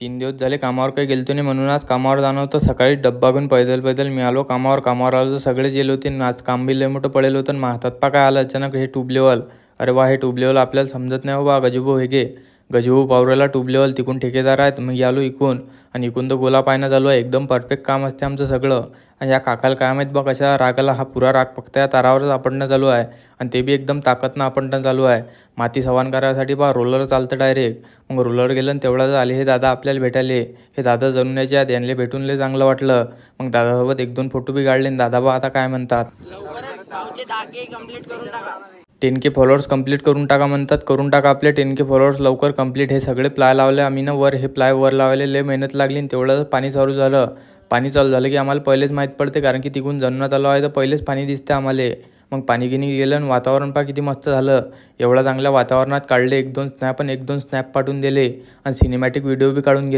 3 दिवस झाले कामावर काही गेलतो नाही म्हणून आज कामावर जाणं होतं. सकाळी डब्बा घेऊन पैदल मी आलो कामावर आलो तर सगळेच गेले होते आणि आज काम बी लय मोठं पडेल होतं आणि हातात पा काय आलं अचानक हे ट्यूब लेवल. अरे वा, हे ट्यूब लेवल आपल्याला समजत नाही हो बा. गजूभाऊ हे घे, गजूभाऊ पावरेला ट्यूब लेवल तिकून ठेकेदार आहेत. मग आलो इकून आणि इकून तर गोला पायनं चालू आहे. एकदम परफेक्ट काम असते आमचं सगळं. आणि या काकाला काय माहीत बा कशा रागाला हा पुरा राग फक्त या तारावरच आपटणं चालू आहे आणि ते बी एकदम ताकदनं आपटणं चालू आहे. माती सवान करायसाठी बा रोलर चालतं डायरेक्ट. मग रोलर गेलं आणि तेवढ्याच आले हे दादा आपल्याला भेटायले. हे दादा जणून यायचे आहेत, यांना भेटून लय चांगलं वाटलं. मग दादासोबत 1-2 फोटो बी काढले आणि दादा बा आता काय म्हणतात, लवकरच भाऊचे 10K कंप्लीट करून टाका. 10K फॉलोअर्स कंप्लीट करून टाका म्हणतात. करून टाका आपले 10K फॉलोअर्स लवकर कंप्लीट. हे सगळे प्लाय लावले आम्ही ना वर. हे प्लाय वर लावायला लय मेहनत लागली आणि तेवढं पाणी चालू झालं. पाणी चालू झालं की आम्हाला पहिलेच माहीत पडते, कारण की तिकून जन्नत आलो आहे तर पहिलेच पाणी दिसते आम्हाला. मग पाणी गिनी गेलं आणि वातावरण पहा किती मस्त झालं. एवढ्या चांगल्या वातावरणात काढले 1-2 स्नॅप आणि 1-2 स्नॅप पाठवून दिले आणि सिनेमॅटिक व्हिडिओ बी काढून घेतले.